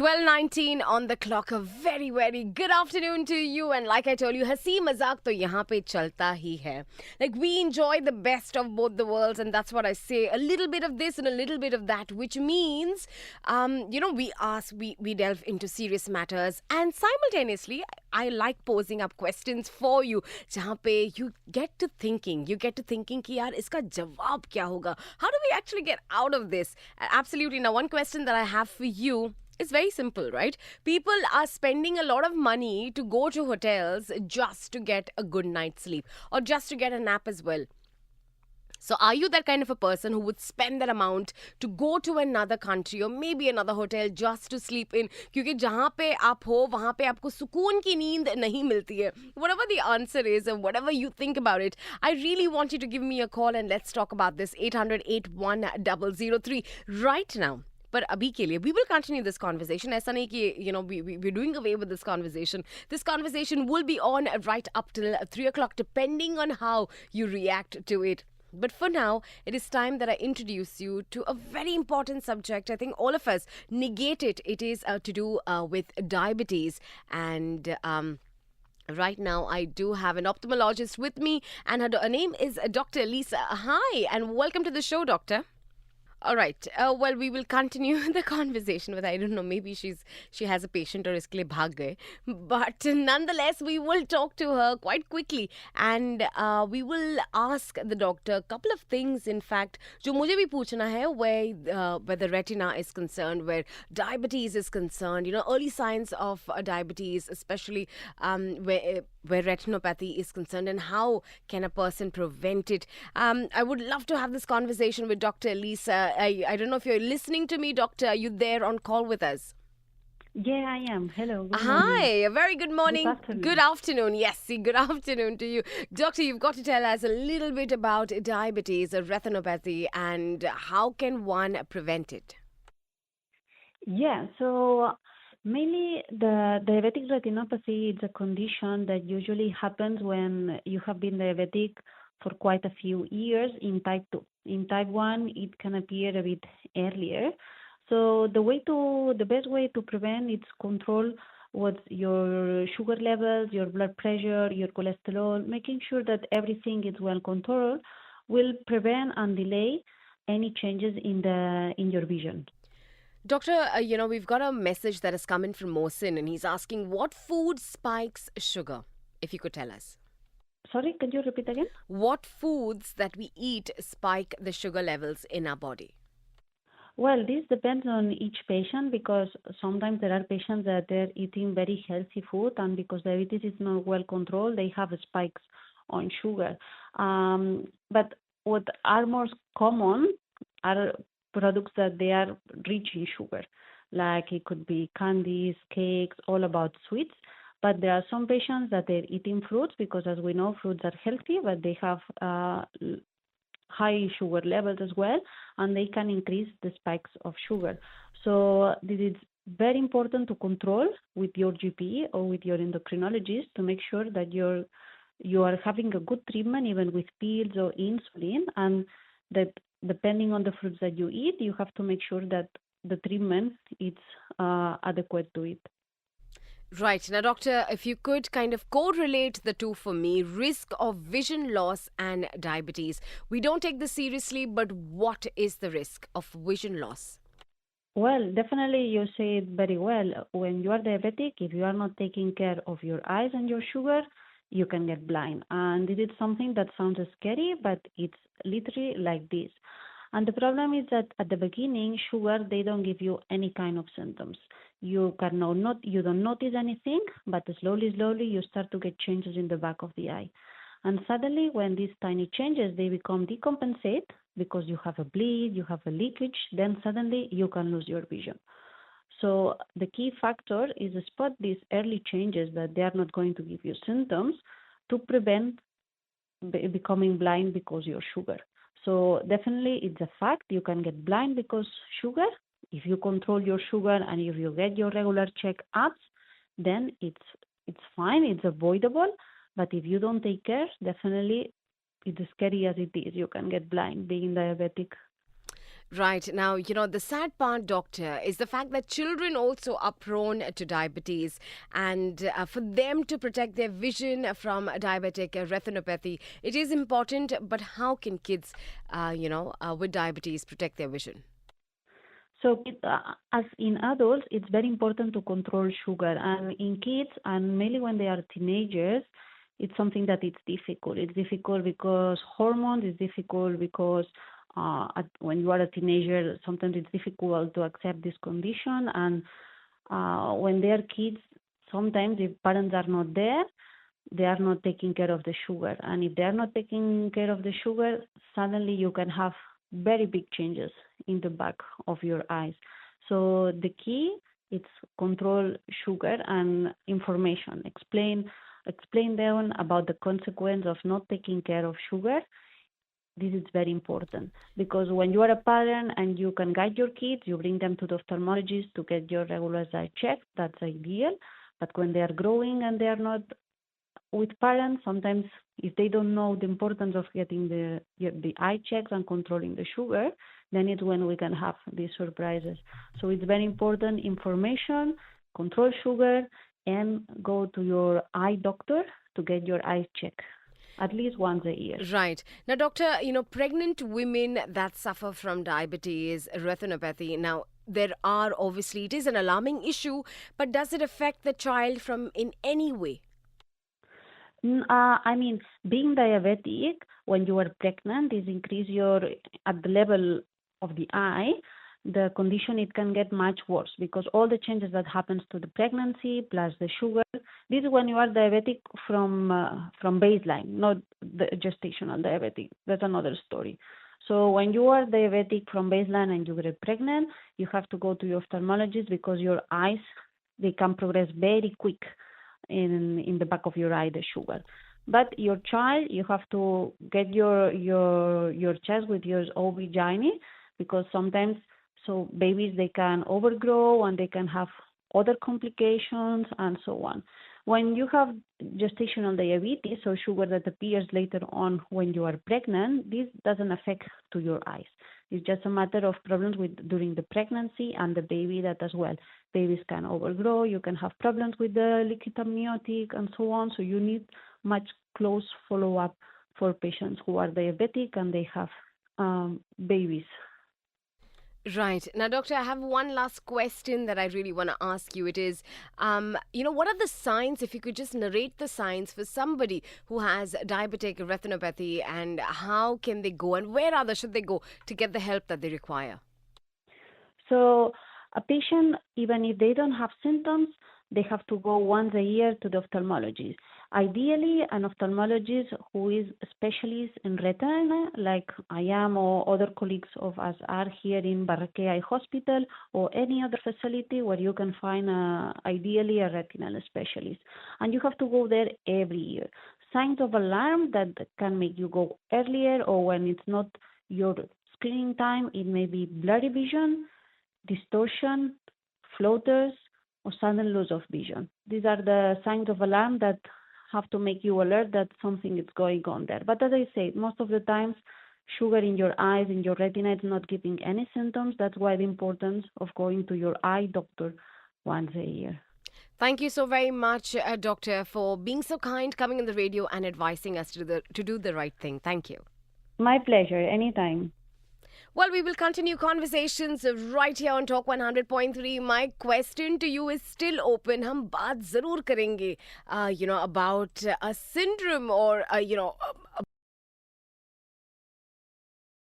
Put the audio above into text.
12:19 on the clock. A very, very good afternoon to you. And like I told you, हंसी मजाक तो यहाँ पे चलता ही है. Like we enjoy the best of both the worlds, and that's what I say. A little bit of this and a little bit of that, which means, we delve into serious matters, and simultaneously, I like posing up questions for you. जहाँ पे you get to thinking कि यार इसका जवाब क्या होगा? How do we actually get out of this? Absolutely. Now, one question that I have for you. It's very simple, right? People are spending a lot of money to go to hotels just to get a good night's sleep or just to get a nap as well. So are you that kind of a person who would spend that amount to go to another country or maybe another hotel just to sleep in? क्योंकि जहाँ पे आप हो वहाँ पे आपको सुकून की नींद नहीं मिलती है. Whatever the answer is and whatever you think about it, I really want you to give me a call and let's talk about this. 800-81003 right now. पर अभी के लिए we will continue this conversation. ऐसा नहीं कि we're doing away with this conversation. This conversation will be on right up till 3 o'clock depending on how you react to it. But for now, it is time that I introduce you to a very important subject. I think all of us negate it. It is to do with diabetes. And right now, I do have an ophthalmologist with me, and her name is Dr. Elisa. Hi, and welcome to the show, Doctor. All right. Well, we will continue the conversation with, I don't know, maybe she has a patient or iske liye bhag gaye. But nonetheless, we will talk to her quite quickly and we will ask the doctor a couple of things, in fact, जो मुझे भी पूछना है where the retina is concerned, where diabetes is concerned, early signs of diabetes, especially where retinopathy is concerned, and how can a person prevent it. I would love to have this conversation with Dr. Elisa. I don't know if you're listening to me, Doctor. Are you there on call with us? Yeah, I am. Hello. Good Hi, morning. a very good morning. Good afternoon. Good afternoon. Yes, see, good afternoon to you. Doctor, you've got to tell us a little bit about diabetes, retinopathy, and how can one prevent it? Yeah, so mainly the diabetic retinopathy is a condition that usually happens when you have been diabetic for quite a few years in type 2. In type 1, it can appear a bit earlier. So the best way to prevent is control what's your sugar levels, your blood pressure, your cholesterol, making sure that everything is well controlled will prevent and delay any changes in your vision. Doctor, we've got a message that has come in from Mohsin, and he's asking what food spikes sugar, if you could tell us. Sorry, can you repeat again? What foods that we eat spike the sugar levels in our body? Well, this depends on each patient because sometimes there are patients that they're eating very healthy food, and because diabetes is not well controlled, they have spikes on sugar. But what are most common are products that they are rich in sugar, like it could be candies, cakes, all about sweets. But there are some patients that they're eating fruits because, as we know, fruits are healthy, but they have high sugar levels as well, and they can increase the spikes of sugar. So this is very important to control with your GP or with your endocrinologist to make sure that you are having a good treatment, even with pills or insulin, and that depending on the fruits that you eat, you have to make sure that the treatment is adequate to it. Right. Now, Doctor, if you could kind of correlate the two for me, risk of vision loss and diabetes. We don't take this seriously, but what is the risk of vision loss? Well, definitely you say it very well. When you are diabetic, if you are not taking care of your eyes and your sugar, you can get blind. And this is something that sounds scary, but it's literally like this. And the problem is that at the beginning, sugar, they don't give you any kind of symptoms. You don't notice anything, but slowly, you start to get changes in the back of the eye. And suddenly, when these tiny changes, they become decompensate because you have a bleed, you have a leakage, then suddenly you can lose your vision. So the key factor is to spot these early changes that they are not going to give you symptoms to prevent becoming blind because your sugar. So definitely it's a fact you can get blind because sugar. If you control your sugar and if you get your regular checkups, then it's fine, it's avoidable. But if you don't take care, definitely it's scary as it is. You can get blind being diabetic. Right. Now, the sad part, doctor, is the fact that children also are prone to diabetes. And for them to protect their vision from diabetic retinopathy, it is important. But how can kids, with diabetes protect their vision? So, as in adults, it's very important to control sugar, and in kids, and mainly when they are teenagers, it's something that it's difficult. It's difficult because hormones. It's difficult because when you are a teenager, sometimes it's difficult to accept this condition, and when they are kids, sometimes if parents are not there, they are not taking care of the sugar. And if they are not taking care of the sugar, suddenly you can have very big changes in the back of your eyes. So the key is control sugar and information. Explain them about the consequence of not taking care of sugar. This is very important because when you are a parent and you can guide your kids, you bring them to the ophthalmologist to get your regular eye checked. That's ideal. But when they are growing and they are not with parents, sometimes if they don't know the importance of getting the eye checks and controlling the sugar, then it's when we can have these surprises. So it's very important information, control sugar, and go to your eye doctor to get your eye checked at least once a year. Right. Now, doctor, pregnant women that suffer from diabetes, retinopathy, now, there are obviously, it is an alarming issue, but does it affect the child from in any way? I mean, being diabetic when you are pregnant is increase your at the level of the eye. The condition it can get much worse because all the changes that happens to the pregnancy plus the sugar. This is when you are diabetic from baseline, not the gestational diabetic. That's another story. So when you are diabetic from baseline and you get pregnant, you have to go to your ophthalmologist because your eyes they can progress very quick in the back of your eye the sugar. But your child, you have to get your chest with your OB/GYN because sometimes so babies they can overgrow and they can have other complications and so on. When you have gestational diabetes, so sugar that appears later on when you are pregnant, this doesn't affect to your eyes. It's just a matter of problems with during the pregnancy and the baby that as well. Babies can overgrow, you can have problems with the liquid amniotic and so on. So you need much close follow-up for patients who are diabetic and they have babies. Right. Now, doctor, I have one last question that I really want to ask you. It is, what are the signs, if you could just narrate the signs for somebody who has diabetic retinopathy and how can they go and where other should they go to get the help that they require? So a patient, even if they don't have symptoms, they have to go once a year to the ophthalmologist. Ideally, an ophthalmologist who is a specialist in retina, like I am or other colleagues of us are here in Barraquer Eye Hospital or any other facility where you can find ideally a retinal specialist. And you have to go there every year. Signs of alarm that can make you go earlier or when it's not your screening time, it may be blurry vision, distortion, floaters, or sudden loss of vision. These are the signs of alarm that have to make you alert that something is going on there. But as I said, most of the times, sugar in your eyes, in your retina, is not giving any symptoms. That's why the importance of going to your eye doctor once a year. Thank you so very much, doctor, for being so kind, coming on the radio and advising us to do the right thing. Thank you. My pleasure, anytime. Well, we will continue conversations right here on Talk 100.3. My question to you is still open. हम बात जरूर करेंगे, about a syndrome or